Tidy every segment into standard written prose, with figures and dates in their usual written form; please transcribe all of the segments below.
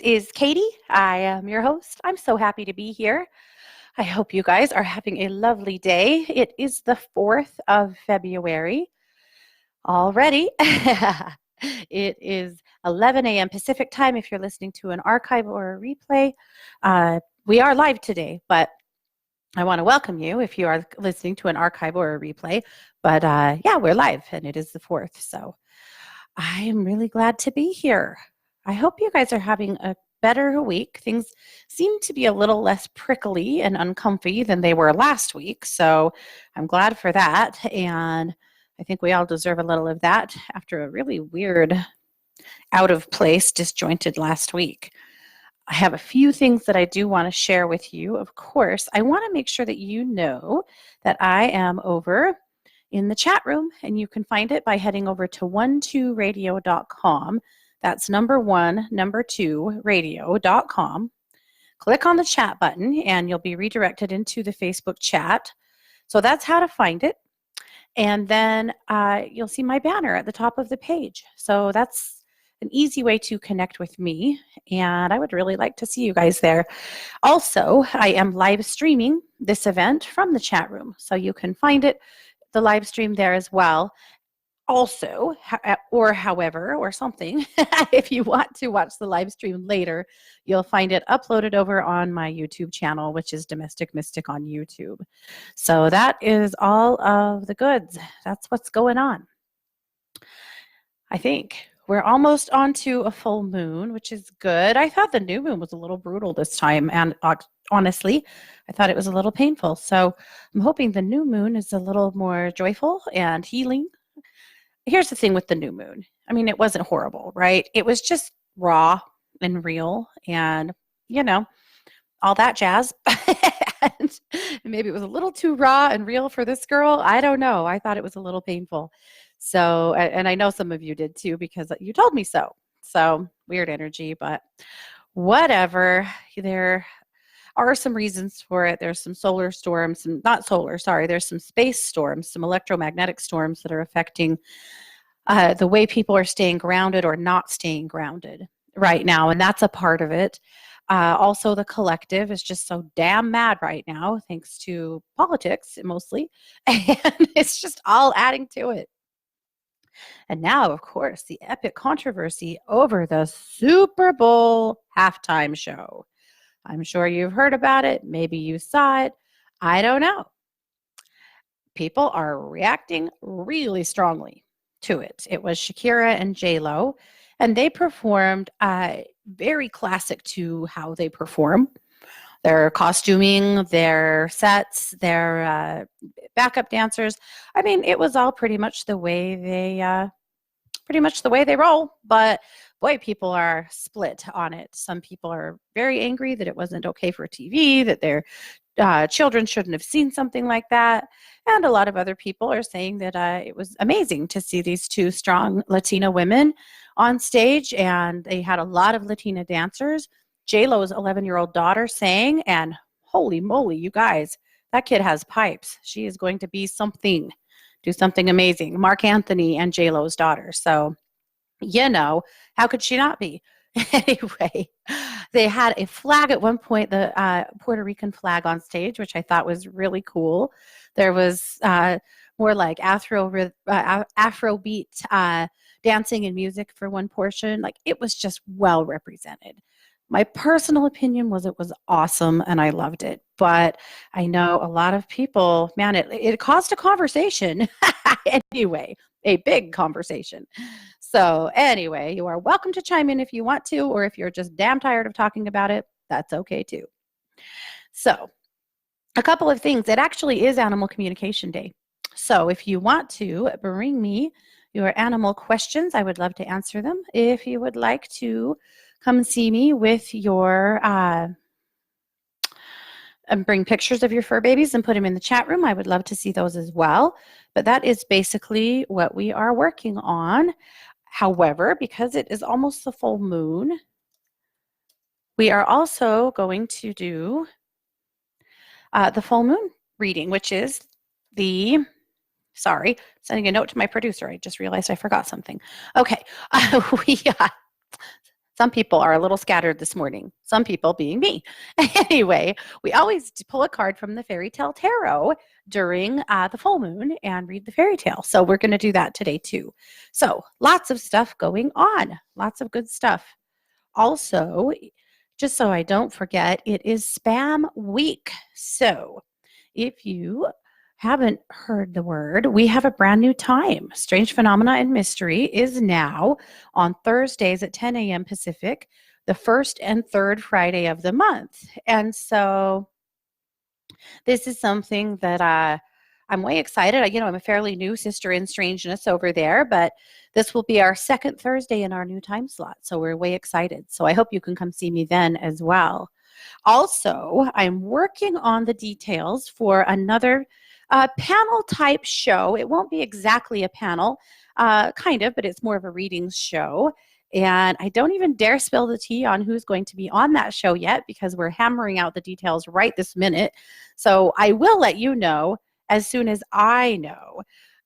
is Katie. I am your host. I'm so happy to be here. I hope you guys are having a lovely day. It is the 4th of February already. It is 11 a.m. Pacific time if you're listening to an archive or a replay. We are live today, but I want to welcome you if you are listening to an archive or a replay. But yeah, we're live and it is the 4th. So I am really glad to be here. I hope you guys are having a better week. Things seem to be a little less prickly and uncomfy than they were last week. So I'm glad for that. And I think we all deserve a little of that after a really weird, out of place, disjointed last week. I have a few things that I do want to share with you. Of course, I want to make sure that you know that I am over in the chat room, and you can find it by heading over to 12radio.com. That's radio.com. Click on the chat button, and you'll be redirected into the Facebook chat. So that's how to find it. And then you'll see my banner at the top of the page. So that's an easy way to connect with me, and I would really like to see you guys there. Also, I am live streaming this event from the chat room, so you can find it, the live stream there as well. Also, or however, or something, if you want to watch the live stream later, you'll find it uploaded over on my YouTube channel, which is Domestic Mystic on YouTube. So that is all of the goods. That's what's going on. I think we're almost on to a full moon, which is good. I thought the new moon was a little brutal this time, and honestly, I thought it was a little painful. So I'm hoping the new moon is a little more joyful and healing. Here's the thing with the new moon. I mean, it wasn't horrible, right? It was just raw and real and, all that jazz. And maybe it was a little too raw and real for this girl. I don't know. I thought it was a little painful. So, and I know some of you did too, because you told me so. So weird energy, but whatever. There are some reasons for it. There's some solar storms, there's some space storms, some electromagnetic storms that are affecting the way people are staying grounded or not staying grounded right now, and that's a part of it. Also, the collective is just so damn mad right now, thanks to politics mostly, and it's just all adding to it. And now, of course, the epic controversy over the Super Bowl halftime show. I'm sure you've heard about it. Maybe you saw it. I don't know. People are reacting really strongly to it. It was Shakira and J-Lo, and they performed very classic to how they perform. Their costuming, their sets, their backup dancers. I mean, it was all pretty much the way they roll. But boy, people are split on it. Some people are very angry that it wasn't okay for TV, that their children shouldn't have seen something like that. And a lot of other people are saying that it was amazing to see these two strong Latina women on stage, and they had a lot of Latina dancers. J-Lo's 11-year-old daughter sang, and holy moly, you guys, that kid has pipes. She is going to be something, do something amazing. Mark Anthony and J-Lo's daughter. So, how could she not be? Anyway, they had a flag at one point, the Puerto Rican flag on stage, which I thought was really cool. There was more like Afrobeat dancing and music for one portion. Like, it was just well represented. My personal opinion was it was awesome and I loved it. But I know a lot of people, man, it caused a conversation. Anyway, a big conversation. So anyway, you are welcome to chime in if you want to, or if you're just damn tired of talking about it, that's okay too. So a couple of things. It actually is Animal Communication Day. So if you want to bring me your animal questions, I would love to answer them. If you would like to come see me with your, and bring pictures of your fur babies and put them in the chat room, I would love to see those as well. But that is basically what we are working on. However, because it is almost the full moon, we are also going to do the full moon reading, which is sending a note to my producer. I just realized I forgot something. Okay, Some people are a little scattered this morning, some people being me. Anyway, we always pull a card from the Fairy Tale Tarot during the full moon and read the fairy tale. So we're going to do that today too. So lots of stuff going on, lots of good stuff. Also, just so I don't forget, it is spam week. So if you haven't heard the word, we have a brand new time. Strange Phenomena and Mystery is now on Thursdays at 10 a.m. Pacific, the first and third Friday of the month. And so this is something that I'm way excited. I'm a fairly new sister in strangeness over there, but this will be our second Thursday in our new time slot. So we're way excited. So I hope you can come see me then as well. Also, I'm working on the details for another panel type show. It won't be exactly a panel, kind of, but it's more of a readings show. And I don't even dare spill the tea on who's going to be on that show yet because we're hammering out the details right this minute. So I will let you know as soon as I know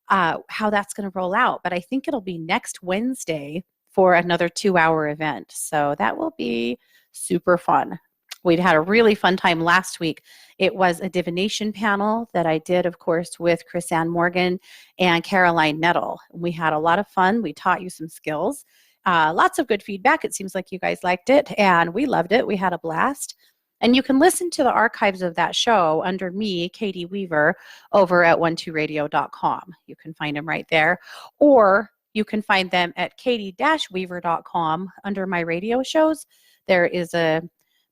how that's going to roll out. But I think it'll be next Wednesday for another 2-hour event. So that will be super fun. We'd had a really fun time last week. It was a divination panel that I did, of course, with Chris-Ann Morgan and Caroline Nettle. We had a lot of fun. We taught you some skills. Lots of good feedback. It seems like you guys liked it, and we loved it. We had a blast. And you can listen to the archives of that show under me, Katie Weaver, over at 12radio.com. You can find them right there. Or you can find them at katie-weaver.com under my radio shows. There is a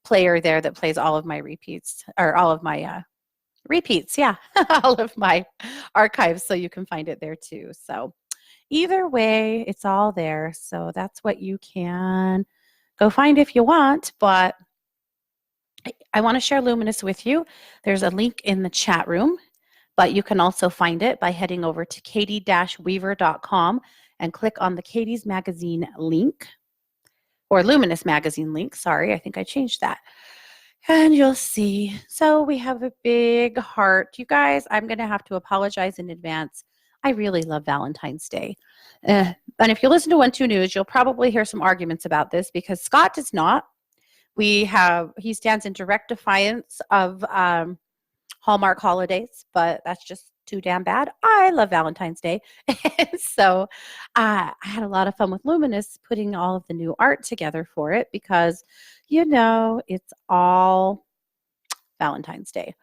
player there that plays all of my repeats, or all of my repeats, yeah, all of my archives, so you can find it there too. So either way, it's all there. So that's what you can go find if you want. But I want to share Luminous with you. There's a link in the chat room, but you can also find it by heading over to katie-weaver.com and click on the Katie's Magazine link, or Luminous Magazine link. Sorry, I think I changed that. And you'll see. So we have a big heart. You guys, I'm going to have to apologize in advance. I really love Valentine's Day. And if you listen to 12 News, you'll probably hear some arguments about this because Scott does not. He stands in direct defiance of Hallmark holidays, but that's just too damn bad. I love Valentine's Day. And so I had a lot of fun with Luminous putting all of the new art together for it because, it's all Valentine's Day.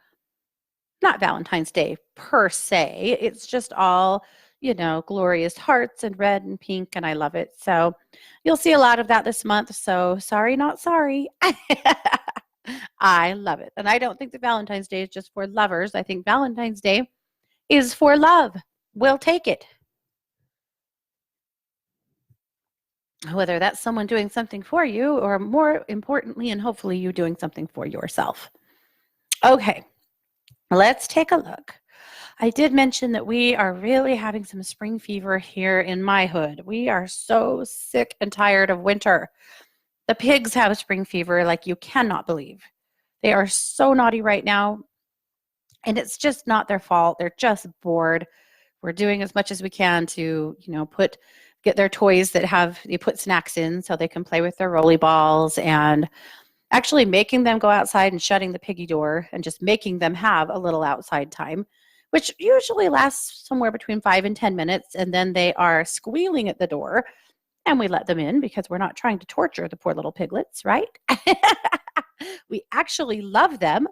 Not Valentine's Day per se. It's just all, glorious hearts and red and pink, and I love it. So you'll see a lot of that this month. So sorry, not sorry. I love it. And I don't think that Valentine's Day is just for lovers. I think Valentine's Day is for love. We'll take it. Whether that's someone doing something for you or more importantly, and hopefully you doing something for yourself. Okay, let's take a look. I did mention that we are really having some spring fever here in my hood. We are so sick and tired of winter. The pigs have spring fever like you cannot believe. They are so naughty right now, and it's just not their fault. They're just bored. We're doing as much as we can to, get their toys that they put snacks in so they can play with their rolly balls, and actually making them go outside and shutting the piggy door and just making them have a little outside time, which usually lasts somewhere between 5 and 10 minutes. And then they are squealing at the door and we let them in because we're not trying to torture the poor little piglets, right? We actually love them.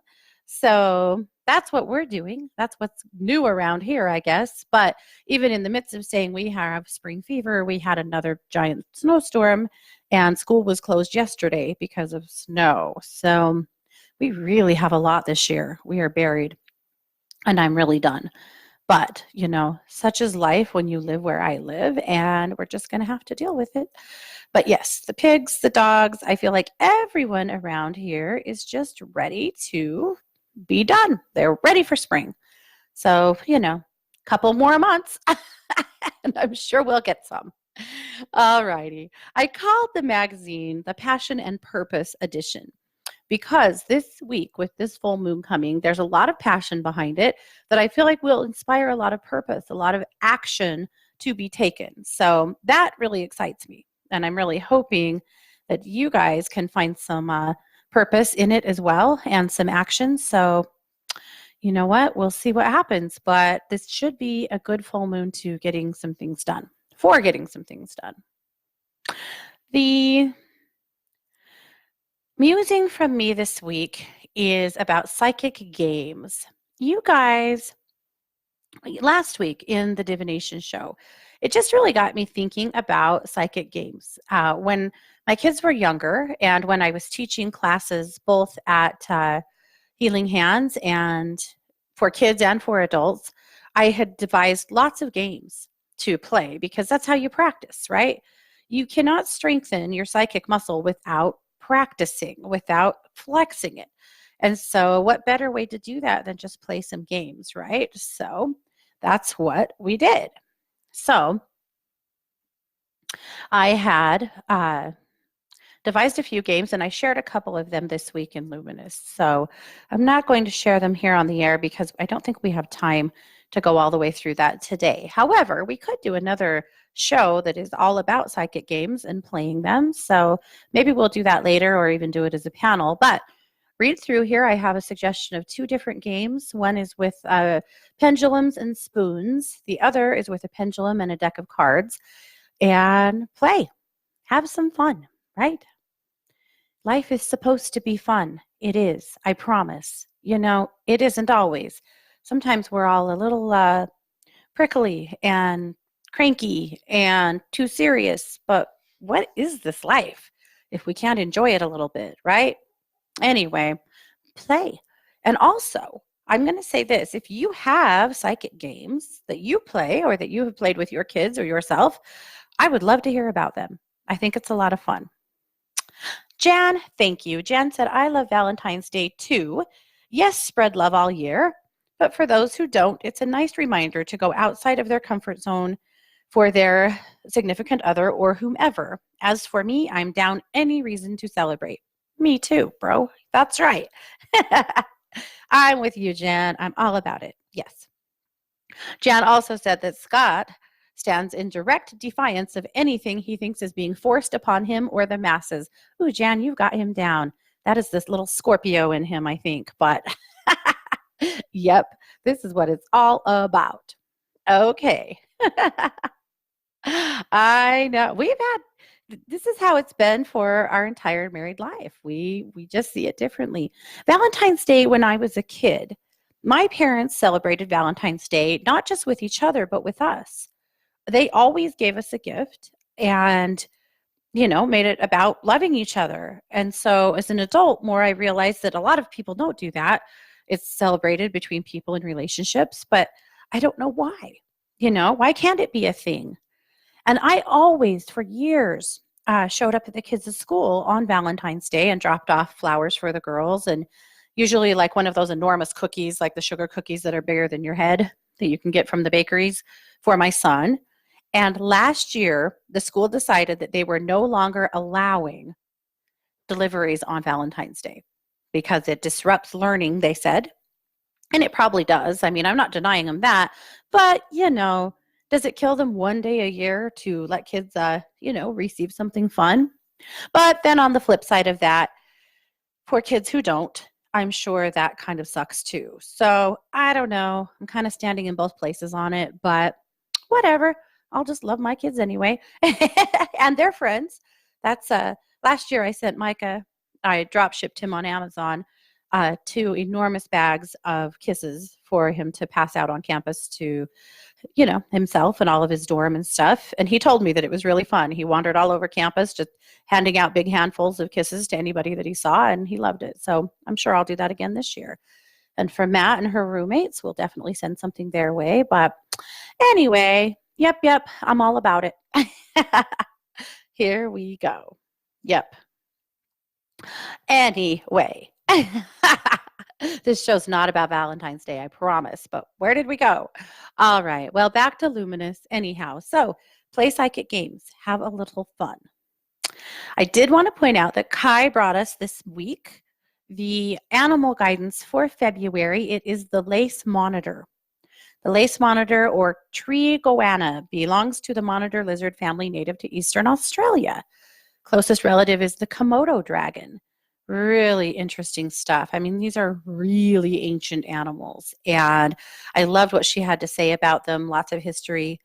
So that's what we're doing. That's what's new around here, I guess. But even in the midst of saying we have spring fever, we had another giant snowstorm and school was closed yesterday because of snow. So we really have a lot this year. We are buried and I'm really done. But, such is life when you live where I live, and we're just going to have to deal with it. But yes, the pigs, the dogs, I feel like everyone around here is just ready to be done. They're ready for spring. So, couple more months, and I'm sure we'll get some. All righty. I called the magazine the Passion and Purpose Edition because this week with this full moon coming, there's a lot of passion behind it that I feel like will inspire a lot of purpose, a lot of action to be taken. So that really excites me. And I'm really hoping that you guys can find some purpose in it as well and some action. So, you know what? We'll see what happens. But this should be a good full moon to getting some things done, for getting some things done. The musing from me this week is about psychic games. You guys, last week in the divination show, it just really got me thinking about psychic games. When my kids were younger and when I was teaching classes both at Healing Hands and for kids and for adults, I had devised lots of games to play because that's how you practice, right? You cannot strengthen your psychic muscle without practicing, without flexing it. And so, what better way to do that than just play some games, right? So, that's what we did. So, I had devised a few games and I shared a couple of them this week in Luminous. So, I'm not going to share them here on the air because I don't think we have time to go all the way through that today. However, we could do another show that is all about psychic games and playing them. So, maybe we'll do that later or even do it as a panel. But read through here. I have a suggestion of two different games. One is with pendulums and spoons. The other is with a pendulum and a deck of cards. And play. Have some fun, right? Life is supposed to be fun. It is, I promise. You know, it isn't always. Sometimes we're all a little prickly and cranky and too serious. But what is this life if we can't enjoy it a little bit, right? Anyway, play. And also, I'm going to say this. If you have psychic games that you play or that you have played with your kids or yourself, I would love to hear about them. I think it's a lot of fun. Jan, thank you. Jan said, I love Valentine's Day too. Yes, spread love all year. But for those who don't, it's a nice reminder to go outside of their comfort zone for their significant other or whomever. As for me, I'm down any reason to celebrate. Me too, bro. That's right. I'm with you, Jan. I'm all about it. Yes. Jan also said that Scott stands in direct defiance of anything he thinks is being forced upon him or the masses. Ooh, Jan, you've got him down. That is this little Scorpio in him, I think. But yep, this is what it's all about. Okay. I know. This is how it's been for our entire married life. We just see it differently. Valentine's Day, when I was a kid, my parents celebrated Valentine's Day not just with each other, but with us. They always gave us a gift and, made it about loving each other. And so as an adult, more I realized that a lot of people don't do that. It's celebrated between people in relationships, but I don't know why. Why can't it be a thing? And I always, for years, showed up at the kids' school on Valentine's Day and dropped off flowers for the girls. And usually like one of those enormous cookies, like the sugar cookies that are bigger than your head that you can get from the bakeries for my son. And last year, the school decided that they were no longer allowing deliveries on Valentine's Day because it disrupts learning, they said. And it probably does. I mean, I'm not denying them that. But, does it kill them one day a year to let kids, receive something fun? But then on the flip side of that, for kids who don't, I'm sure that kind of sucks too. So I don't know. I'm kind of standing in both places on it, but whatever. I'll just love my kids anyway. And their friends. That's last year I sent Micah, I drop shipped him on Amazon 2 enormous bags of kisses for him to pass out on campus to, himself and all of his dorm and stuff. And he told me that it was really fun. He wandered all over campus just handing out big handfuls of kisses to anybody that he saw, and he loved it. So I'm sure I'll do that again this year. And for Matt and her roommates, we'll definitely send something their way. But anyway, yep, I'm all about it. Here we go. Yep. Anyway. This show's not about Valentine's Day, I promise. But where did we go? All right. Well, back to Luminous anyhow. So play psychic games. Have a little fun. I did want to point out that Kai brought us this week the animal guidance for February. It is the lace monitor. The lace monitor, or tree goanna, belongs to the monitor lizard family native to Eastern Australia. Closest relative is the Komodo dragon. Really interesting stuff. I mean, these are really ancient animals, and I loved what she had to say about them. Lots of history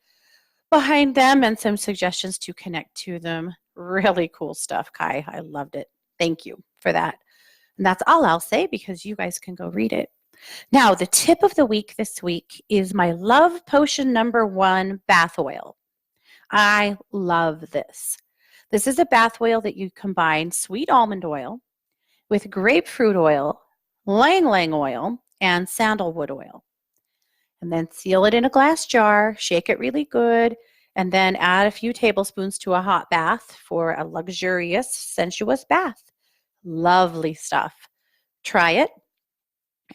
behind them and some suggestions to connect to them. Really cool stuff, Kai. I loved it. Thank you for that. And that's all I'll say because you guys can go read it. Now, the tip of the week this week is my love potion #1 bath oil. I love this. This is a bath oil that you combine sweet almond oil with grapefruit oil, lang lang oil, and sandalwood oil. And then seal it in a glass jar, shake it really good, and then add a few tablespoons to a hot bath for a luxurious, sensuous bath. Lovely stuff. Try it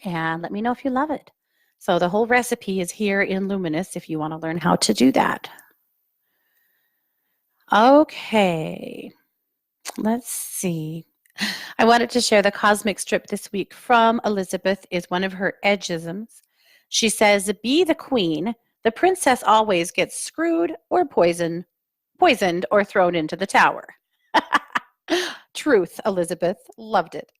and let me know if you love it. So the whole recipe is here in Luminous if you want to learn how to do that. Okay, let's see. I wanted to share the cosmic strip this week from Elizabeth is one of her edgisms. She says, be the queen. The princess always gets screwed or poisoned or thrown into the tower. Truth, Elizabeth. Loved it.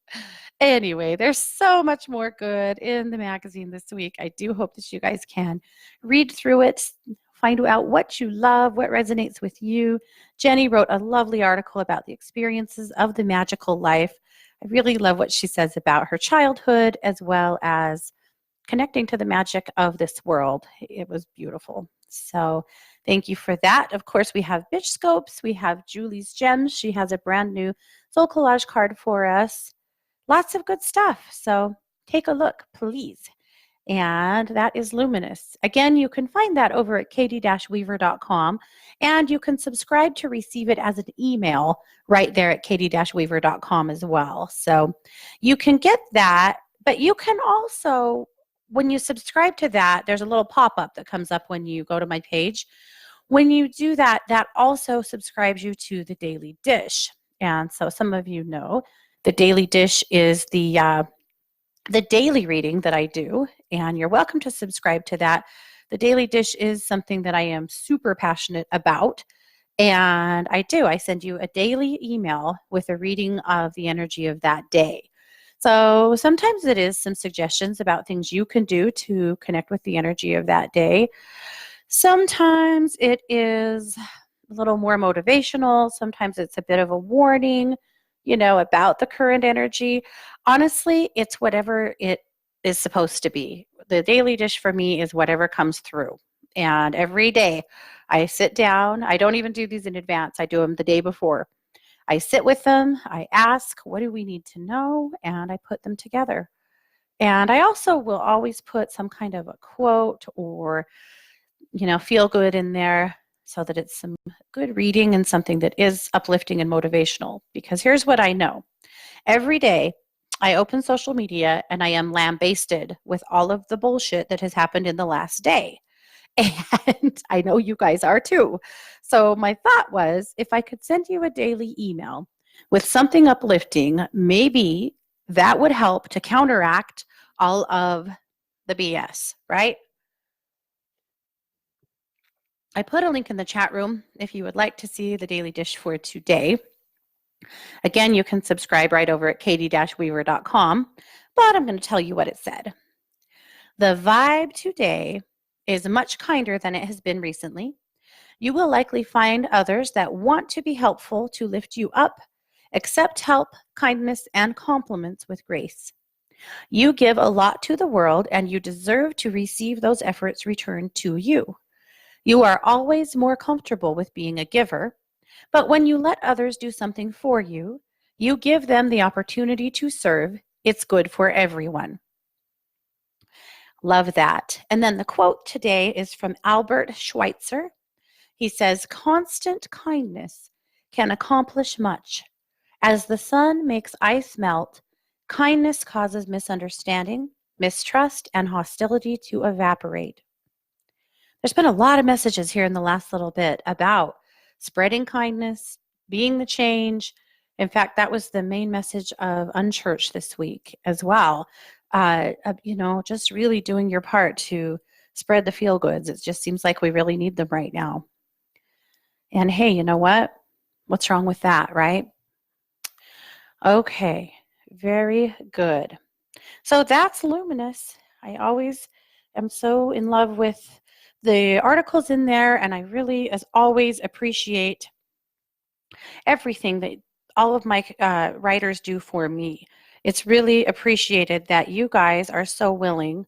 Anyway, there's so much more good in the magazine this week. I do hope that you guys can read through it, find out what you love, what resonates with you. Jenny wrote a lovely article about the experiences of the magical life. I really love what she says about her childhood as well as connecting to the magic of this world. It was beautiful. So thank you for that. Of course, we have Bitch Scopes. We have Julie's Gems. She has a brand new soul collage card for us. Lots of good stuff. So take a look, please. And that is Luminous. Again, you can find that over at katie-weaver.com, and you can subscribe to receive it as an email right there at katie-weaver.com as well. So you can get that, but you can also, when you subscribe to that, there's a little pop-up that comes up when you go to my page. When you do that, that also subscribes you to the Daily Dish. And so some of you know the Daily Dish is the daily reading that I do, and you're welcome to subscribe to that. The Daily Dish is something that I am super passionate about, and I send you a daily email with a reading of the energy of that day. So sometimes it is some suggestions about things you can do to connect with the energy of that day. Sometimes it is a little more motivational. Sometimes it's a bit of a warning, about the current energy. Honestly, it's whatever it is supposed to be. The Daily Dish for me is whatever comes through. And every day I sit down. I don't even do these in advance. I do them the day before. I sit with them. I ask, what do we need to know? And I put them together. And I also will always put some kind of a quote or, feel good in there so that it's some good reading and something that is uplifting and motivational. Because here's what I know. Every day I open social media and I am lambasted with all of the bullshit that has happened in the last day. And I know you guys are too. So my thought was, if I could send you a daily email with something uplifting, maybe that would help to counteract all of the BS, right? I put a link in the chat room if you would like to see the Daily Dish for today. Again, you can subscribe right over at katie-weaver.com, but I'm going to tell you what it said. The vibe today is much kinder than it has been recently. You will likely find others that want to be helpful to lift you up. Accept help, kindness, and compliments with grace. You give a lot to the world, and you deserve to receive those efforts returned to you. You are always more comfortable with being a giver, but when you let others do something for you, you give them the opportunity to serve. It's good for everyone. Love that. And then the quote today is from Albert Schweitzer. He says, constant kindness can accomplish much. As the sun makes ice melt, kindness causes misunderstanding, mistrust, and hostility to evaporate. There's been a lot of messages here in the last little bit about spreading kindness, being the change. In fact, that was the main message of Unchurched this week as well. Just really doing your part to spread the feel goods. It just seems like we really need them right now. And hey, you know what? What's wrong with that, right? Okay, very good. So that's Luminous. I always am so in love with the articles in there, and I really, as always, appreciate everything that all of my writers do for me. It's really appreciated that you guys are so willing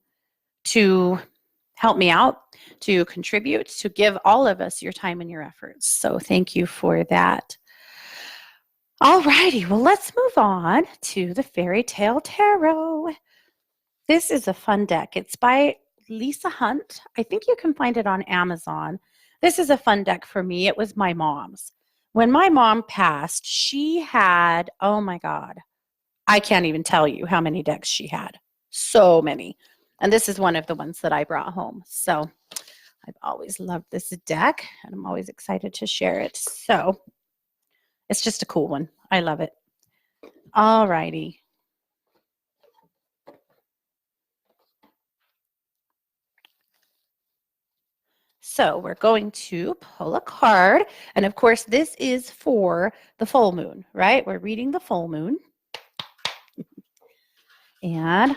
to help me out, to contribute, to give all of us your time and your efforts. So thank you for that. All righty, well, let's move on to the Fairy Tale Tarot. This is a fun deck. It's by Lisa Hunt. I think you can find it on Amazon. This is a fun deck for me. It was my mom's. When my mom passed, she had, oh my God, I can't even tell you how many decks she had. So many. And this is one of the ones that I brought home. So I've always loved this deck, and I'm always excited to share it. So it's just a cool one. I love it. All righty. So we're going to pull a card. And of course, this is for the full moon, right? We're reading the full moon and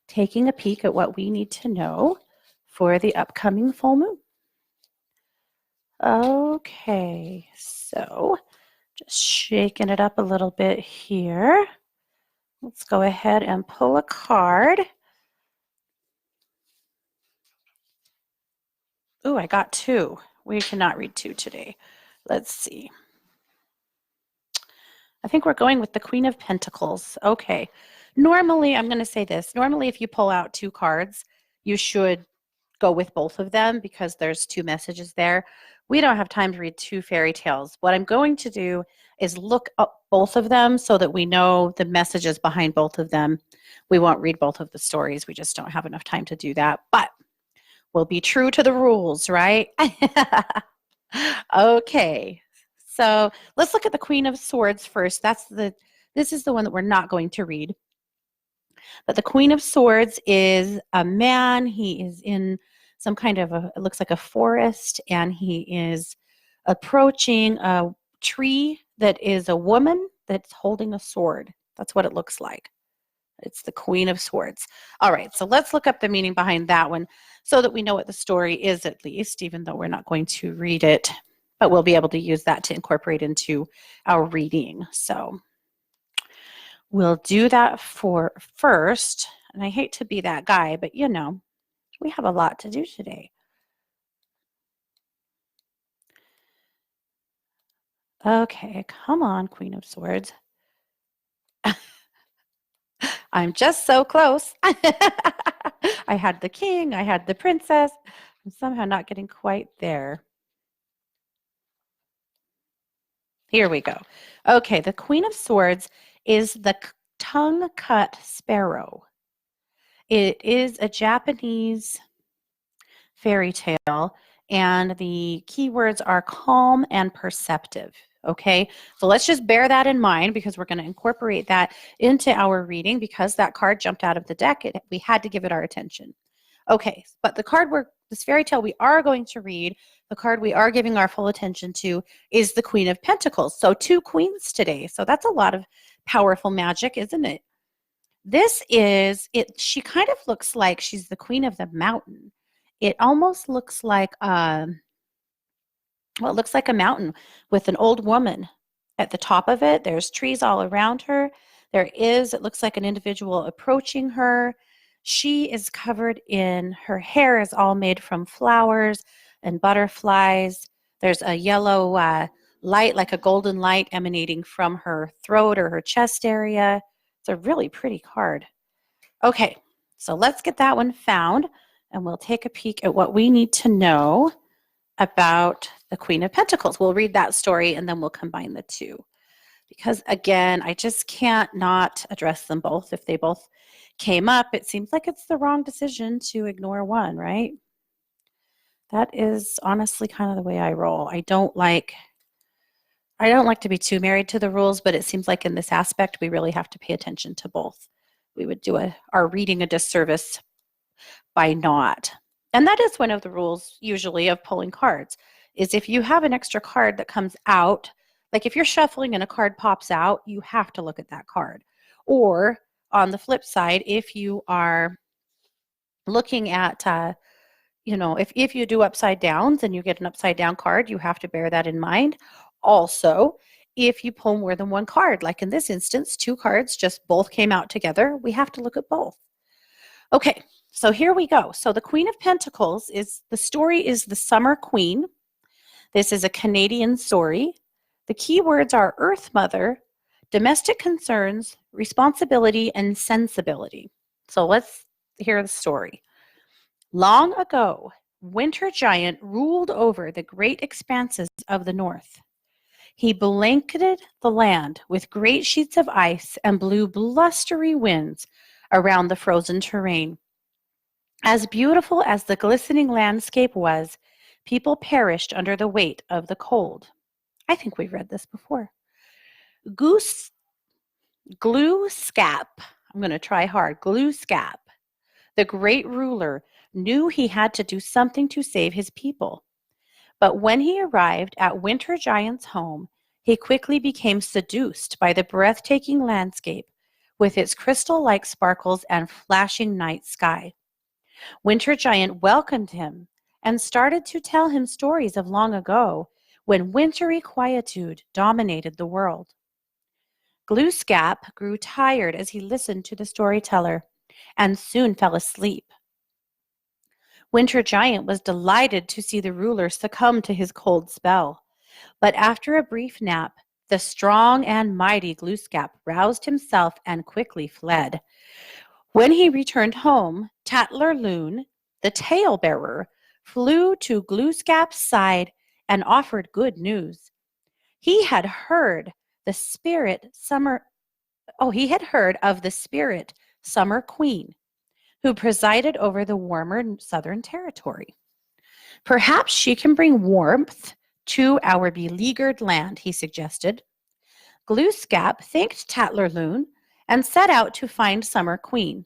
taking a peek at what we need to know for the upcoming full moon. Okay, so just shaking it up a little bit here. Let's go ahead and pull a card. Ooh, I got two. We cannot read two today. Let's see. I think we're going with the Queen of Pentacles. Okay. Normally, I'm going to say this. Normally, if you pull out two cards, you should go with both of them because there's two messages there. We don't have time to read two fairy tales. What I'm going to do is look up both of them so that we know the messages behind both of them. We won't read both of the stories. We just don't have enough time to do that. But we'll be true to the rules, right? Okay. So let's look at the Queen of Swords first. This is the one that we're not going to read. But the Queen of Swords is a man. He is in some kind of it looks like a forest, and he is approaching a tree that is a woman that's holding a sword. That's what it looks like. It's the Queen of Swords. All right, so let's look up the meaning behind that one so that we know what the story is at least, even though we're not going to read it, but we'll be able to use that to incorporate into our reading. So we'll do that for first. And I hate to be that guy, but you know, we have a lot to do today. Okay, come on, Queen of Swords. I'm just so close. I had the king, I had the princess. I'm somehow not getting quite there. Here we go. Okay, the Queen of Swords is the tongue-cut sparrow. It is a Japanese fairy tale, and the keywords are calm and perceptive. Okay, so let's just bear that in mind because we're going to incorporate that into our reading because that card jumped out of the deck. We had to give it our attention. Okay, but this fairy tale we are going to read, the card we are giving our full attention to is the Queen of Pentacles. So two queens today. So that's a lot of powerful magic, isn't it? This is it. She kind of looks like she's the queen of the mountain. It almost looks like well, it looks like a mountain with an old woman at the top of it. There's trees all around her. It looks like an individual approaching her. She is covered her hair is all made from flowers and butterflies. There's a yellow light, like a golden light emanating from her throat or her chest area. It's a really pretty card. Okay, so let's get that one found, and we'll take a peek at what we need to know about the Queen of Pentacles. We'll read that story and then we'll combine the two. Because again, I just can't not address them both. If they both came up, it seems like it's the wrong decision to ignore one, right? That is honestly kind of the way I roll. I don't like to be too married to the rules, but it seems like in this aspect, we really have to pay attention to both. We would do our reading a disservice by not. And that is one of the rules usually of pulling cards, is if you have an extra card that comes out Like if you're shuffling and a card pops out, you have to look at that card. Or on the flip side, if you are looking at, if you do upside downs and you get an upside down card, you have to bear that in mind. Also, if you pull more than one card, like in this instance, two cards just both came out together, we have to look at both. Okay, so here we go. So the Queen of Pentacles the story is the Summer Queen. This is a Canadian story. The key words are Earth Mother, domestic concerns, responsibility, and sensibility. So let's hear the story. Long ago, Winter Giant ruled over the great expanses of the north. He blanketed the land with great sheets of ice and blew blustery winds around the frozen terrain. As beautiful as the glistening landscape was, people perished under the weight of the cold. I think we've read this before. Glooskap, I'm going to try hard, Glooskap, the great ruler, knew he had to do something to save his people. But when he arrived at Winter Giant's home, he quickly became seduced by the breathtaking landscape with its crystal-like sparkles and flashing night sky. Winter Giant welcomed him and started to tell him stories of long ago when wintry quietude dominated the world. Glooskap grew tired as he listened to the storyteller and soon fell asleep. Winter Giant was delighted to see the ruler succumb to his cold spell. But after a brief nap, the strong and mighty Glooskap roused himself and quickly fled. When he returned home, Tatler Loon, the tale-bearer, flew to Glooskap's side and offered good news. He had heard of the spirit Summer Queen, who presided over the warmer southern territory. Perhaps she can bring warmth to our beleaguered land, he suggested. Glooskap thanked Tatler Loon and set out to find Summer Queen.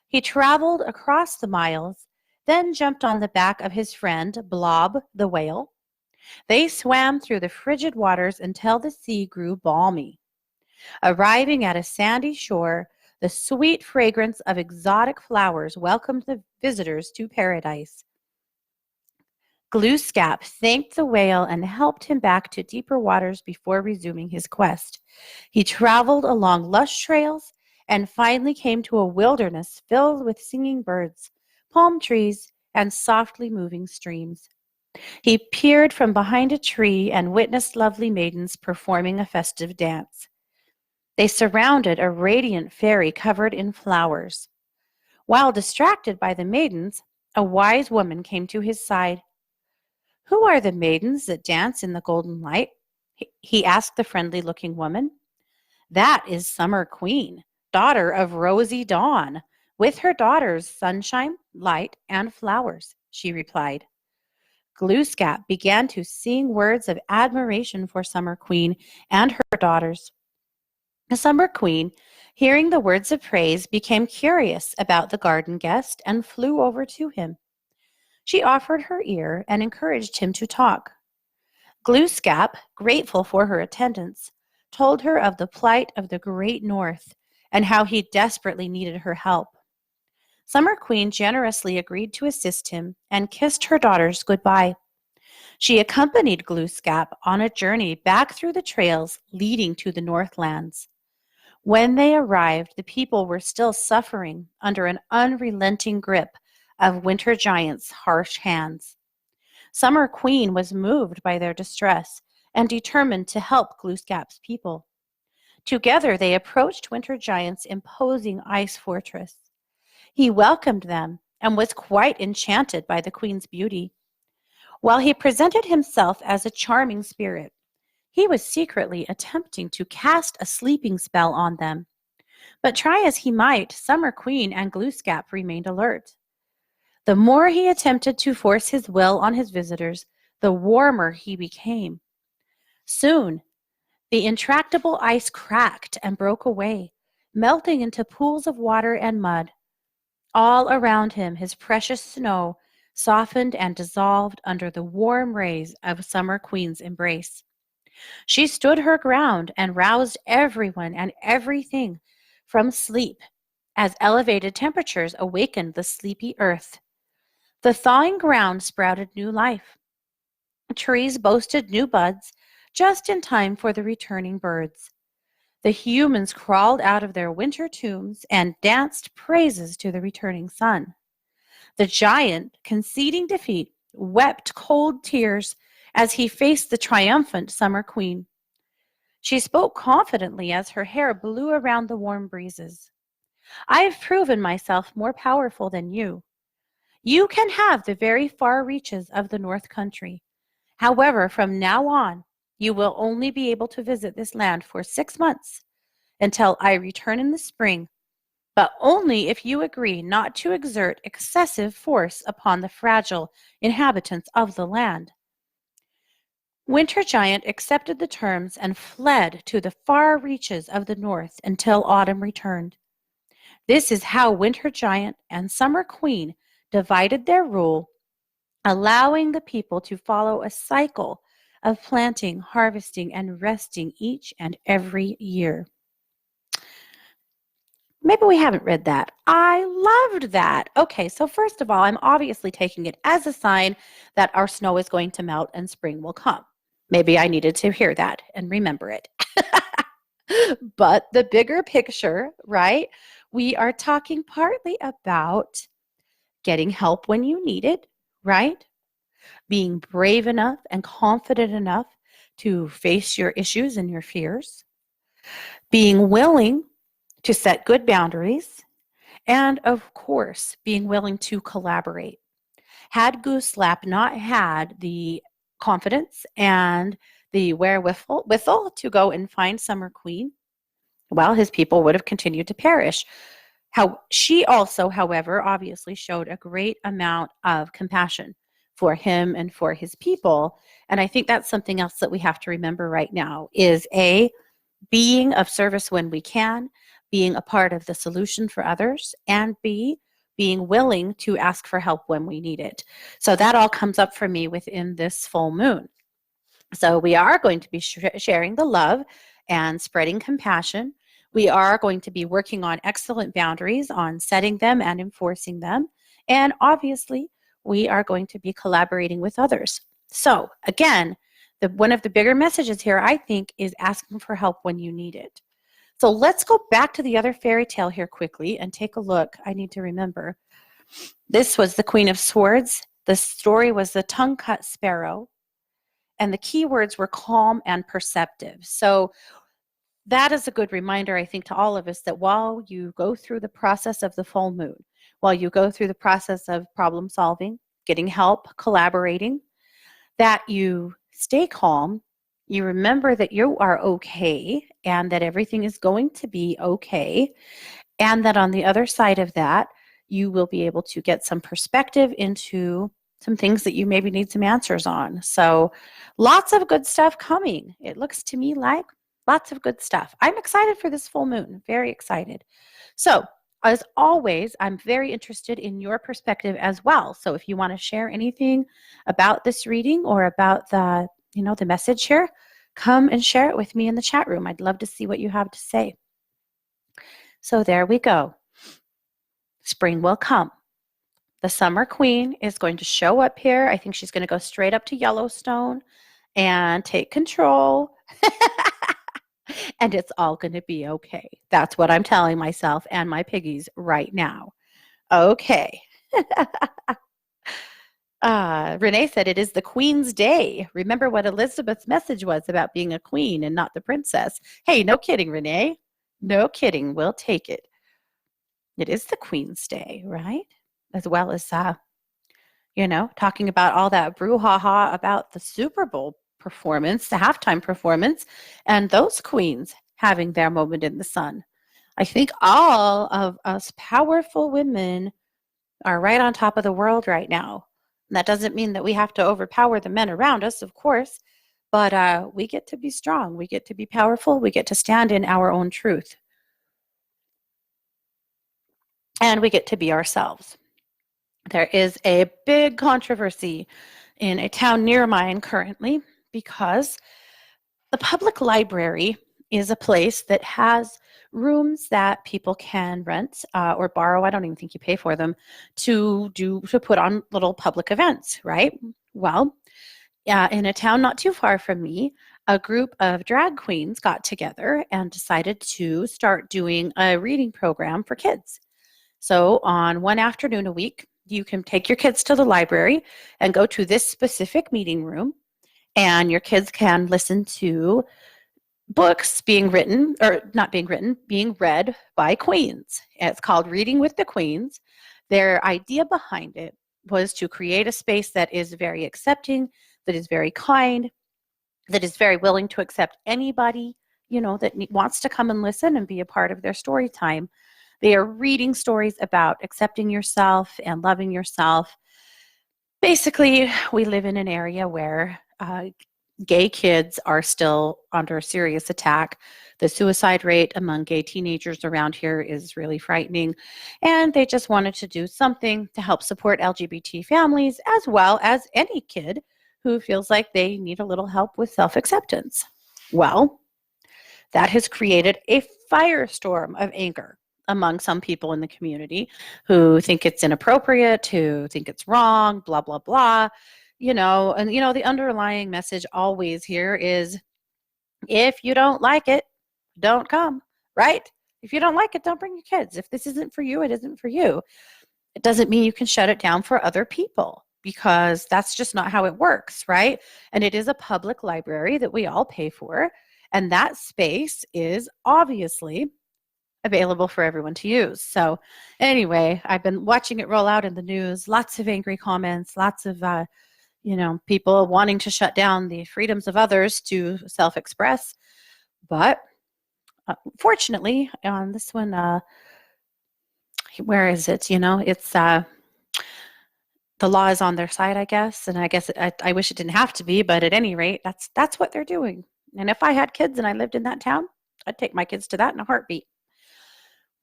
He traveled across the miles, then jumped on the back of his friend Blob the whale. They swam through the frigid waters until the sea grew balmy. Arriving at a sandy shore, the sweet fragrance of exotic flowers welcomed the visitors to paradise. Glooskap thanked the whale and helped him back to deeper waters before resuming his quest. He traveled along lush trails and finally came to a wilderness filled with singing birds, palm trees, and softly moving streams. He peered from behind a tree and witnessed lovely maidens performing a festive dance. They surrounded a radiant fairy covered in flowers. While distracted by the maidens, a wise woman came to his side. "Who are the maidens that dance in the golden light?" he asked the friendly-looking woman. "That is Summer Queen, daughter of Rosy Dawn, with her daughters Sunshine, Light, and Flowers," she replied. Glooskap began to sing words of admiration for Summer Queen and her daughters. The Summer Queen, hearing the words of praise, became curious about the garden guest and flew over to him. She offered her ear and encouraged him to talk. Glooskap, grateful for her attendance, told her of the plight of the great North and how he desperately needed her help. Summer Queen generously agreed to assist him and kissed her daughters goodbye. She accompanied Glooskap on a journey back through the trails leading to the Northlands. When they arrived, the people were still suffering under an unrelenting grip of Winter Giant's harsh hands. Summer Queen was moved by their distress and determined to help Glooskap's people. Together, they approached Winter Giant's imposing ice fortress. He welcomed them and was quite enchanted by the Queen's beauty. While he presented himself as a charming spirit, he was secretly attempting to cast a sleeping spell on them. But try as he might, Summer Queen and Glooskap remained alert. The more he attempted to force his will on his visitors, the warmer he became. Soon, the intractable ice cracked and broke away, melting into pools of water and mud. All around him, his precious snow softened and dissolved under the warm rays of Summer Queen's embrace. She stood her ground and roused everyone and everything from sleep as elevated temperatures awakened the sleepy earth. The thawing ground sprouted new life. Trees boasted new buds just in time for the returning birds. The humans crawled out of their winter tombs and danced praises to the returning sun. The giant, conceding defeat, wept cold tears as he faced the triumphant summer queen. She spoke confidently as her hair blew around the warm breezes. I have proven myself more powerful than you. You can have the very far reaches of the North Country. However, from now on, you will only be able to visit this land for 6 months until I return in the spring, but only if you agree not to exert excessive force upon the fragile inhabitants of the land. Winter Giant accepted the terms and fled to the far reaches of the north until autumn returned. This is how Winter Giant and Summer Queen divided their rule, allowing the people to follow a cycle of planting, harvesting, and resting each and every year. Maybe we haven't read that. I loved that. Okay, so first of all, I'm obviously taking it as a sign that our snow is going to melt and spring will come. Maybe I needed to hear that and remember it. But the bigger picture, right? We are talking partly about getting help when you need it, right? Being brave enough and confident enough to face your issues and your fears. Being willing to set good boundaries. And of course, being willing to collaborate. Had Gooselap not had the confidence and the wherewithal to go and find Summer Queen, well, his people would have continued to perish. She also, however, obviously showed a great amount of compassion for him and for his people. And I think that's something else that we have to remember right now is A, being of service when we can, being a part of the solution for others, and B, being willing to ask for help when we need it. So that all comes up for me within this full moon. So we are going to be sharing the love and spreading compassion. We are going to be working on excellent boundaries, on setting them and enforcing them. And obviously, we are going to be collaborating with others. So again, one of the bigger messages here, I think, is asking for help when you need it. So let's go back to the other fairy tale here quickly and take a look. I need to remember. This was the Queen of Swords. The story was the tongue-cut sparrow. And the key words were calm and perceptive. So that is a good reminder, I think, to all of us that while you go through the process of the full moon, while you go through the process of problem solving, getting help, collaborating, that you stay calm, you remember that you are okay and that everything is going to be okay, and that on the other side of that, you will be able to get some perspective into some things that you maybe need some answers on. So lots of good stuff coming. It looks to me like lots of good stuff. I'm excited for this full moon, very excited. So as always, I'm very interested in your perspective as well. So if you want to share anything about this reading or about the message here, come and share it with me in the chat room. I'd love to see what you have to say. So there we go. Spring will come. The Summer Queen is going to show up here. I think she's going to go straight up to Yellowstone and take control. And it's all going to be okay. That's what I'm telling myself and my piggies right now. Okay. Renee said it is the Queen's Day. Remember what Elizabeth's message was about being a queen and not the princess. Hey, no kidding, Renee. No kidding. We'll take it. It is the Queen's Day, right? As well as, talking about all that brouhaha about the Super Bowl performance, the halftime performance, and those queens having their moment in the sun. I think all of us powerful women are right on top of the world right now. And that doesn't mean that we have to overpower the men around us, of course, but we get to be strong. We get to be powerful. We get to stand in our own truth. And we get to be ourselves. There is a big controversy in a town near mine currently because The public library is a place that has rooms that people can rent or borrow. I don't even think you pay for them to put on little public events, right? Well, in a town not too far from me, a group of drag queens got together and decided to start doing a reading program for kids. So, on one afternoon a week, you can take your kids to the library and go to this specific meeting room, and your kids can listen to books being written, or not being written, being read by queens. It's called Reading with the Queens. Their idea behind it was to create a space that is very accepting, that is very kind, that is very willing to accept anybody, that wants to come and listen and be a part of their story time. They are reading stories about accepting yourself and loving yourself. Basically, we live in an area where gay kids are still under serious attack. The suicide rate among gay teenagers around here is really frightening. And they just wanted to do something to help support LGBT families as well as any kid who feels like they need a little help with self-acceptance. Well, that has created a firestorm of anger among some people in the community who think it's inappropriate, who think it's wrong, blah, blah, blah. The underlying message always here is, if you don't like it, don't come, right? If you don't like it, don't bring your kids. If this isn't for you, it isn't for you. It doesn't mean you can shut it down for other people, because that's just not how it works, right? And it is a public library that we all pay for, and that space is obviously available for everyone to use. So anyway, I've been watching it roll out in the news, lots of angry comments, lots of people wanting to shut down the freedoms of others to self-express. But fortunately, on this one, where is it? It's the law is on their side, I guess. And I guess I wish it didn't have to be, but at any rate, that's what they're doing. And if I had kids and I lived in that town, I'd take my kids to that in a heartbeat.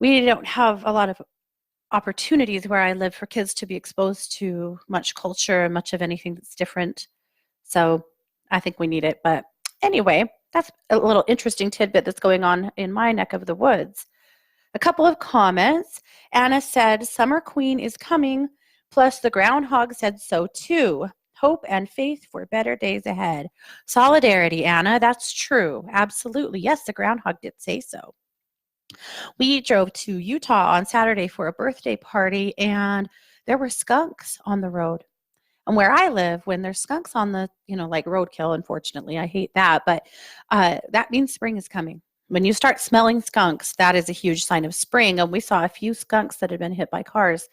We don't have a lot of opportunities where I live for kids to be exposed to much culture and much of anything that's different. So I think we need it. But anyway, that's a little interesting tidbit that's going on in my neck of the woods. A couple of comments. Anna said, Summer Queen is coming, plus the groundhog said so too. Hope and faith for better days ahead. Solidarity, Anna, that's true. Absolutely. Yes, the groundhog did say so. We drove to Utah on Saturday for a birthday party, and there were skunks on the road. And where I live, when there's skunks on the, like roadkill, unfortunately, I hate that, but that means spring is coming. When you start smelling skunks, that is a huge sign of spring. And we saw a few skunks that had been hit by cars.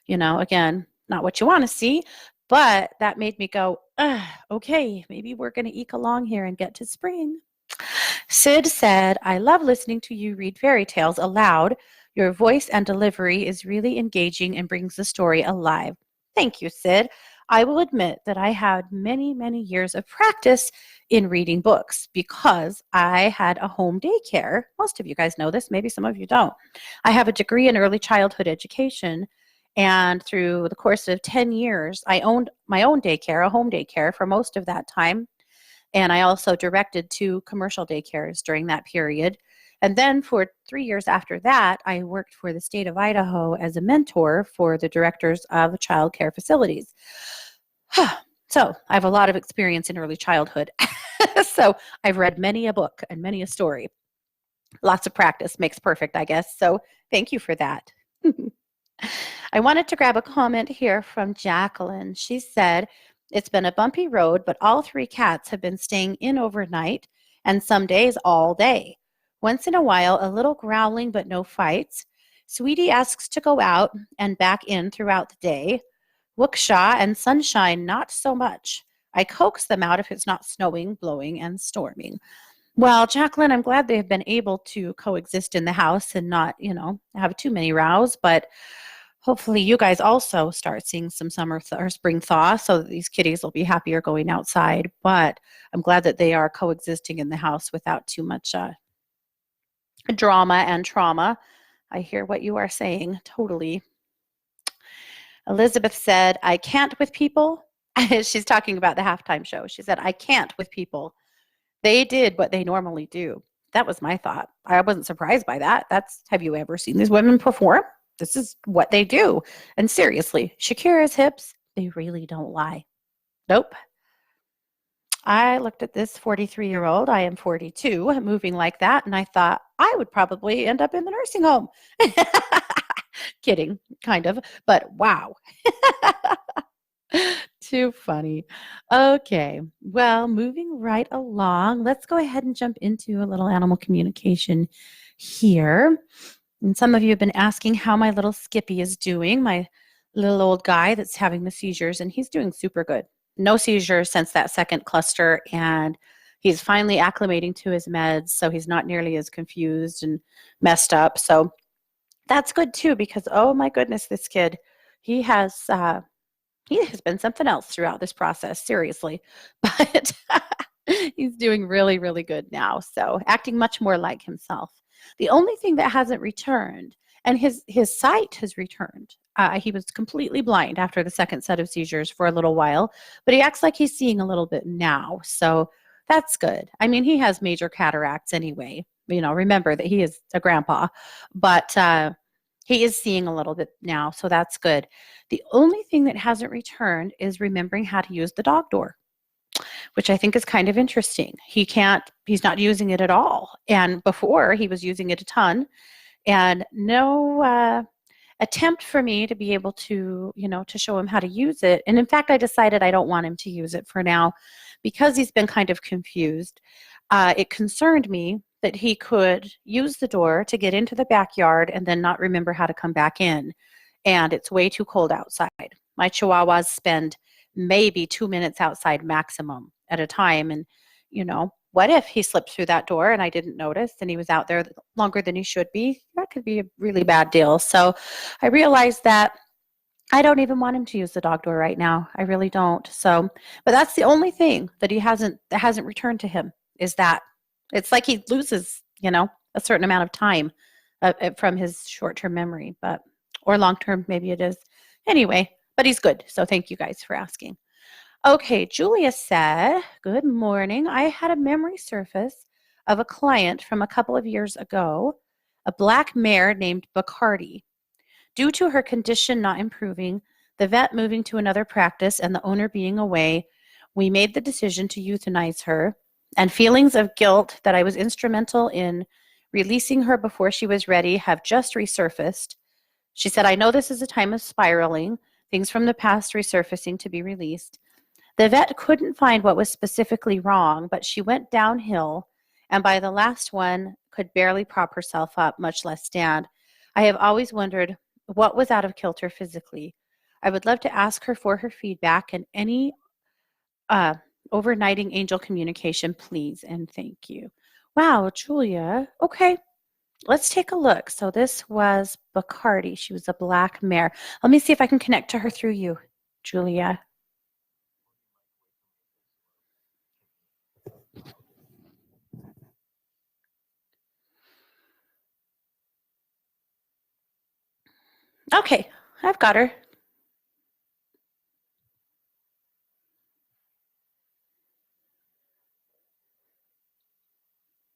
Again, not what you want to see, but that made me go, okay, maybe we're going to eke along here and get to spring. Sid said, I love listening to you read fairy tales aloud. Your voice and delivery is really engaging and brings the story alive. Thank you, Sid. I will admit that I had many, many years of practice in reading books because I had a home daycare. Most of you guys know this. Maybe some of you don't. I have a degree in early childhood education. And through the course of 10 years, I owned my own daycare, a home daycare, for most of that time. And I also directed 2 commercial daycares during that period. And then for 3 years after that, I worked for the state of Idaho as a mentor for the directors of child care facilities. So I have a lot of experience in early childhood. So I've read many a book and many a story. Lots of practice makes perfect, I guess. So thank you for that. I wanted to grab a comment here from Jacqueline. She said, it's been a bumpy road, but all 3 cats have been staying in overnight and some days all day. Once in a while, a little growling, but no fights. Sweetie asks to go out and back in throughout the day. Wookshaw and Sunshine, not so much. I coax them out if it's not snowing, blowing, and storming. Well, Jacqueline, I'm glad they've been able to coexist in the house and not, have too many rows, but hopefully you guys also start seeing some summer or spring thaw so that these kitties will be happier going outside. But I'm glad that they are coexisting in the house without too much drama and trauma. I hear what you are saying, totally. Elizabeth said, I can't with people. She's talking about the halftime show. She said, I can't with people They did what they normally do. That was my thought. I wasn't surprised by that. Have you ever seen these women perform? This is what they do. And seriously, Shakira's hips, they really don't lie. Nope. I looked at this 43-year-old, I am 42, moving like that, and I thought I would probably end up in the nursing home. Kidding, kind of, but wow. Too funny. Okay, well, moving right along, let's go ahead and jump into a little animal communication here. And some of you have been asking how my little Skippy is doing, my little old guy that's having the seizures, and he's doing super good. No seizures since that second cluster, and he's finally acclimating to his meds, so he's not nearly as confused and messed up. So that's good too, because oh my goodness, this kid, he has been something else throughout this process, seriously. But he's doing really, really good now. So acting much more like himself. The only thing that hasn't returned, and his sight has returned. He was completely blind after the second set of seizures for a little while, but he acts like he's seeing a little bit now. So that's good. I mean, he has major cataracts anyway. Remember that he is a grandpa, but he is seeing a little bit now. So that's good. The only thing that hasn't returned is remembering how to use the dog door, which I think is kind of interesting. He's not using it at all. And before he was using it a ton, and no attempt for me to be able to, to show him how to use it. And in fact, I decided I don't want him to use it for now because he's been kind of confused. It concerned me that he could use the door to get into the backyard and then not remember how to come back in. And it's way too cold outside. My Chihuahuas spend maybe 2 minutes outside maximum at a time. And, what if he slipped through that door and I didn't notice and he was out there longer than he should be? That could be a really bad deal. So I realized that I don't even want him to use the dog door right now. I really don't. So, but that's the only thing that hasn't returned to him is that it's like he loses, a certain amount of time from his short-term memory, or long-term, maybe it is. Anyway, but he's good. So thank you guys for asking. Okay, Julia said, good morning. I had a memory surface of a client from a couple of years ago, a black mare named Bacardi. Due to her condition not improving, the vet moving to another practice, and the owner being away, we made the decision to euthanize her, and feelings of guilt that I was instrumental in releasing her before she was ready have just resurfaced. She said, I know this is a time of spiraling, things from the past resurfacing to be released. The vet couldn't find what was specifically wrong, but she went downhill, and by the last one could barely prop herself up, much less stand. I have always wondered what was out of kilter physically. I would love to ask her for her feedback and any overnighting angel communication, please, and thank you. Wow, Julia. Okay, let's take a look. So this was Bacardi. She was a black mare. Let me see if I can connect to her through you, Julia. Okay, I've got her.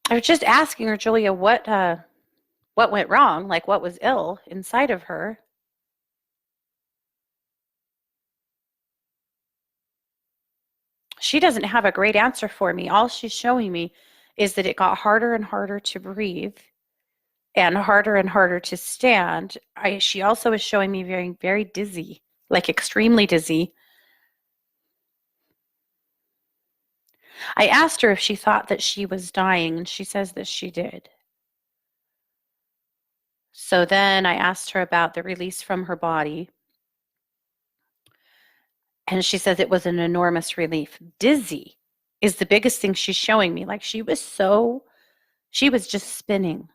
I was just asking her, Julia, what went wrong? Like what was ill inside of her? She doesn't have a great answer for me. All she's showing me is that it got harder and harder to breathe and harder to stand. She also is showing me very, very dizzy, like extremely dizzy. I asked her if she thought that she was dying, and she says that she did. So then I asked her about the release from her body, and she says it was an enormous relief. Dizzy is the biggest thing she's showing me. Like she was just spinning.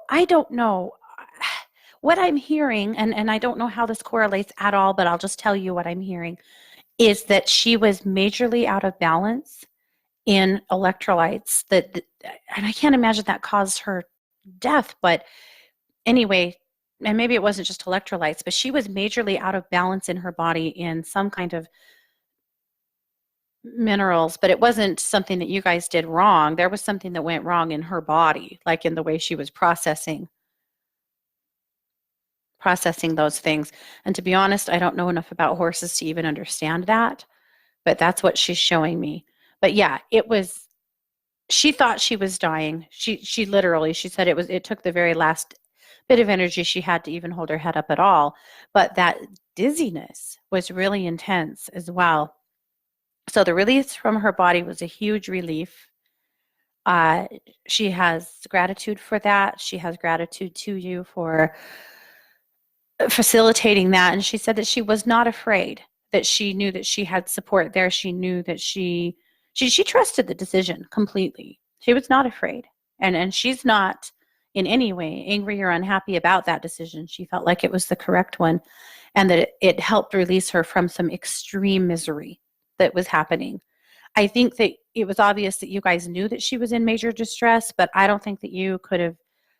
I don't know what I'm hearing, and I don't know how this correlates at all, but I'll just tell you what I'm hearing, is that she was majorly out of balance in electrolytes and I can't imagine that caused her death, but anyway, and maybe it wasn't just electrolytes, but she was majorly out of balance in her body in some kind of minerals, but it wasn't something that you guys did wrong. There was something that went wrong in her body, like in the way she was processing those things. And to be honest, I don't know enough about horses to even understand that, but that's what she's showing me. But yeah, it was she thought she was dying. She literally she said it took the very last bit of energy she had to even hold her head up at all. But that dizziness was really intense as well. So the release from her body was a huge relief. Uh, she has gratitude for that. She has gratitude to you for facilitating that. And she said that she was not afraid, that she knew that she had support there. She knew that she trusted the decision completely. She was not afraid. And she's not in any way angry or unhappy about that decision. She felt like it was the correct one and that it helped release her from some extreme misery that was happening. I think that it was obvious that you guys knew that she was in major distress, but I don't think that you could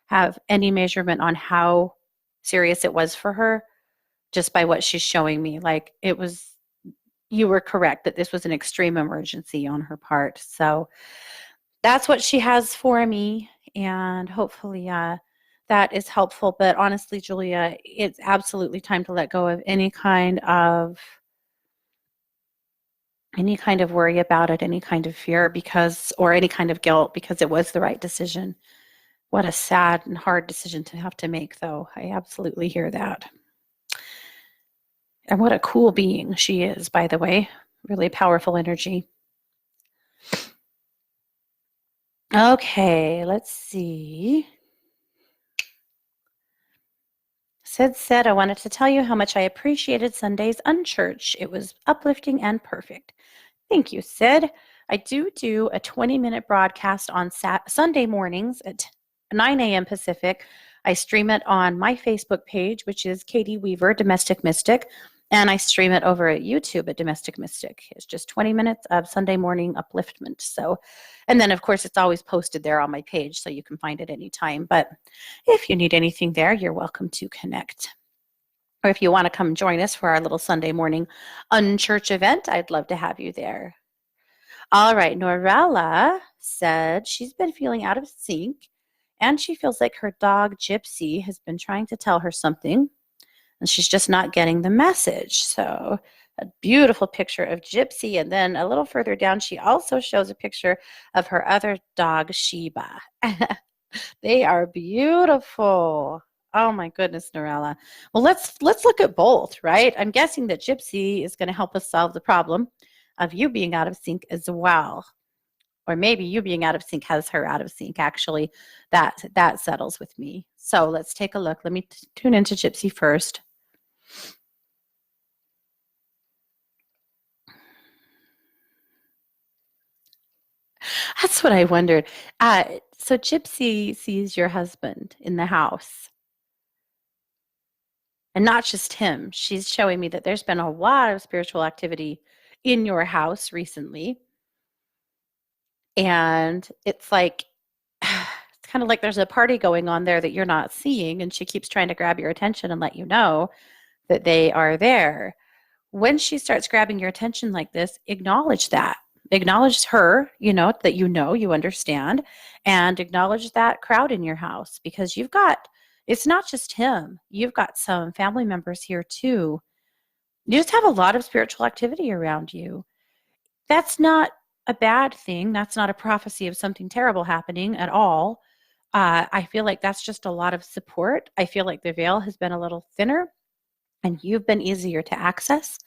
have any measurement on how serious it was for her just by what she's showing me. Like it was, you were correct that this was an extreme emergency on her part. So that's what she has for me, and hopefully that is helpful. But honestly, Julia, it's absolutely time to let go of any kind of worry about it, any kind of fear or any kind of guilt because it was the right decision. What a sad and hard decision to have to make, though. I absolutely hear that. And what a cool being she is, by the way. Really powerful energy. Okay, let's see. Sid said, I wanted to tell you how much I appreciated Sunday's unchurch. It was uplifting and perfect. Thank you, Sid. I do a 20-minute broadcast on Sunday mornings at 9 a.m. Pacific. I stream it on my Facebook page, which is Katie Weaver, Domestic Mystic, and I stream it over at YouTube at Domestic Mystic. It's just 20 minutes of Sunday morning upliftment. So, and then of course it's always posted there on my page, so you can find it anytime. But if you need anything there, you're welcome to connect. Or if you want to come join us for our little Sunday morning unchurch event, I'd love to have you there. All right, Norella said she's been feeling out of sync and she feels like her dog Gypsy has been trying to tell her something and she's just not getting the message. So a beautiful picture of Gypsy. And then a little further down, she also shows a picture of her other dog, Sheba. They are beautiful. Oh my goodness, Norella. Well, let's look at both, right? I'm guessing that Gypsy is going to help us solve the problem of you being out of sync as well. Or maybe you being out of sync has her out of sync. Actually, that settles with me. So let's take a look. Let me tune into Gypsy first. That's what I wondered. So Gypsy sees your husband in the house. And not just him. She's showing me that there's been a lot of spiritual activity in your house recently. And it's like, it's kind of like there's a party going on there that you're not seeing. And she keeps trying to grab your attention and let you know that they are there. When she starts grabbing your attention like this, acknowledge that. Acknowledge her, that you understand, and acknowledge that crowd in your house because it's not just him. You've got some family members here too. You just have a lot of spiritual activity around you. That's not a bad thing. That's not a prophecy of something terrible happening at all. I feel like that's just a lot of support. I feel like the veil has been a little thinner and you've been easier to access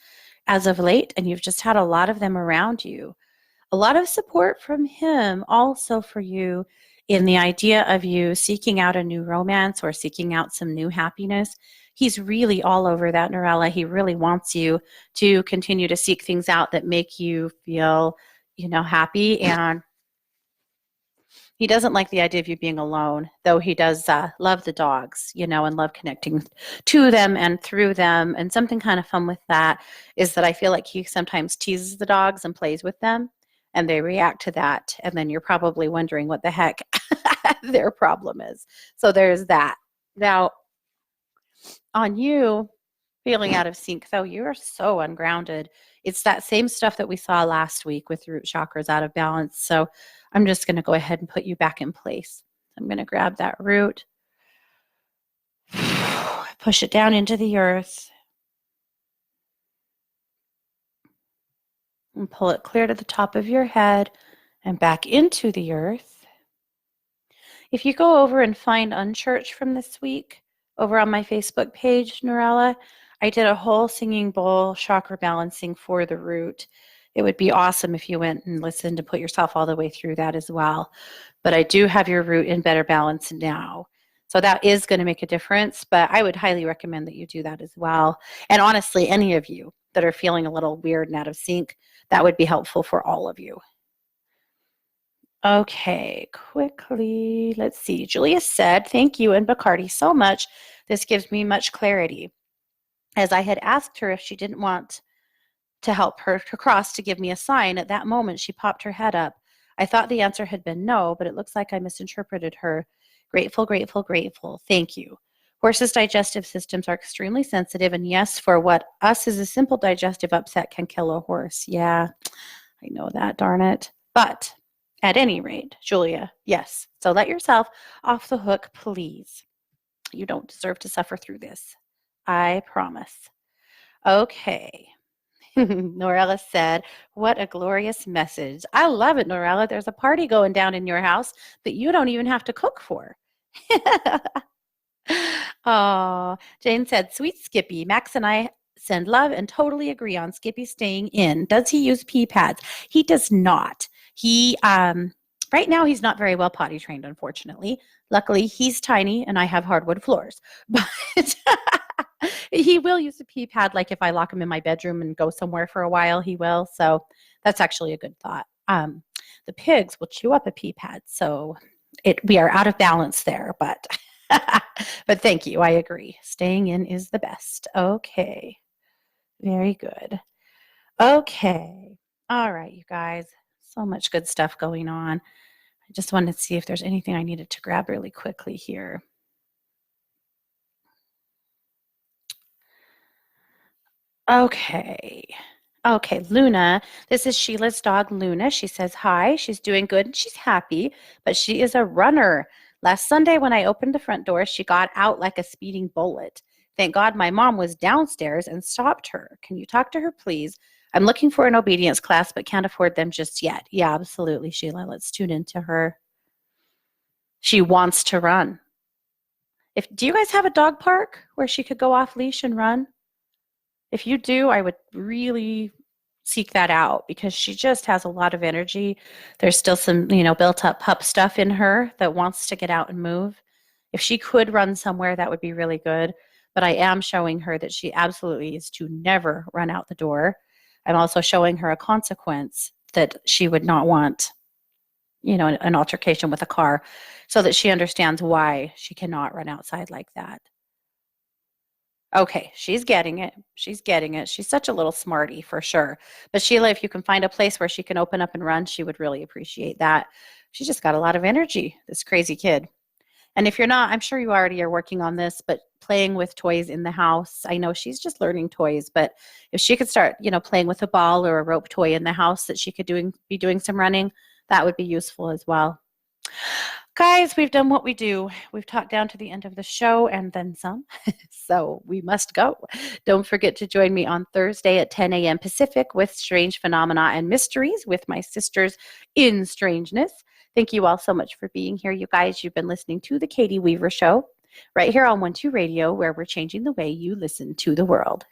as of late, and you've just had a lot of them around you. A lot of support from him also for you in the idea of you seeking out a new romance or seeking out some new happiness. He's really all over that, Norella. He really wants you to continue to seek things out that make you feel, happy. And he doesn't like the idea of you being alone, though he does love the dogs, and love connecting to them and through them. And something kind of fun with that is that I feel like he sometimes teases the dogs and plays with them, and they react to that. And then you're probably wondering what the heck their problem is. So there's that. Now, on you feeling out of sync, though, you are so ungrounded It's that same stuff that we saw last week with root chakras out of balance. So I'm just going to go ahead and put you back in place. I'm going to grab that root, push it down into the earth, and pull it clear to the top of your head and back into the earth. If you go over and find Unchurched from this week over on my Facebook page, Norella, I did a whole singing bowl chakra balancing for the root. It would be awesome if you went and listened to put yourself all the way through that as well. But I do have your root in better balance now. So that is going to make a difference, but I would highly recommend that you do that as well. And honestly, any of you that are feeling a little weird and out of sync, that would be helpful for all of you. Okay, quickly, let's see. Julia said, thank you and Bacardi so much. This gives me much clarity. As I had asked her if she didn't want to help her to cross to give me a sign, at that moment she popped her head up. I thought the answer had been no, but it looks like I misinterpreted her. Grateful, grateful, grateful. Thank you. Horses' digestive systems are extremely sensitive, and yes, for what us is a simple digestive upset can kill a horse. Yeah, I know that, darn it. But at any rate, Julia, yes. So let yourself off the hook, please. You don't deserve to suffer through this. I promise. Okay. Norella said, what a glorious message. I love it, Norella. There's a party going down in your house that you don't even have to cook for. Oh, Jane said, sweet Skippy. Max and I send love and totally agree on Skippy staying in. Does he use pee pads? He does not. He, right now, he's not very well potty trained, unfortunately. Luckily, he's tiny and I have hardwood floors. But he will use a pee pad, like if I lock him in my bedroom and go somewhere for a while, he will. So that's actually a good thought. The pigs will chew up a pee pad, so we are out of balance there, but but thank you. I agree. Staying in is the best. Okay. Very good. Okay. All right, you guys. So much good stuff going on. I just wanted to see if there's anything I needed to grab really quickly here. Okay. Okay, Luna. This is Sheila's dog, Luna. She says hi. She's doing good and she's happy, but she is a runner. Last Sunday, when I opened the front door, she got out like a speeding bullet. Thank God my mom was downstairs and stopped her. Can you talk to her, please? I'm looking for an obedience class, but can't afford them just yet. Yeah, absolutely, Sheila. Let's tune into her. She wants to run. Do you guys have a dog park where she could go off leash and run? If you do, I would really seek that out because she just has a lot of energy. There's still some, built up pup stuff in her that wants to get out and move. If she could run somewhere, that would be really good. But I am showing her that she absolutely is to never run out the door. I'm also showing her a consequence that she would not want, an altercation with a car, so that she understands why she cannot run outside like that. Okay, she's getting it. She's getting it. She's such a little smarty for sure. But Sheila, if you can find a place where she can open up and run, she would really appreciate that. She's just got a lot of energy, this crazy kid. And if you're not, I'm sure you already are working on this, but playing with toys in the house. I know she's just learning toys, but if she could start, playing with a ball or a rope toy in the house that she could be doing some running, that would be useful as well. Guys, we've done what we do. We've talked down to the end of the show and then some, so we must go. Don't forget to join me on Thursday at 10 a.m. Pacific with Strange Phenomena and Mysteries with my sisters in Strangeness. Thank you all so much for being here, you guys. You've been listening to The Katie Weaver Show right here on 1-2 Radio, where we're changing the way you listen to the world.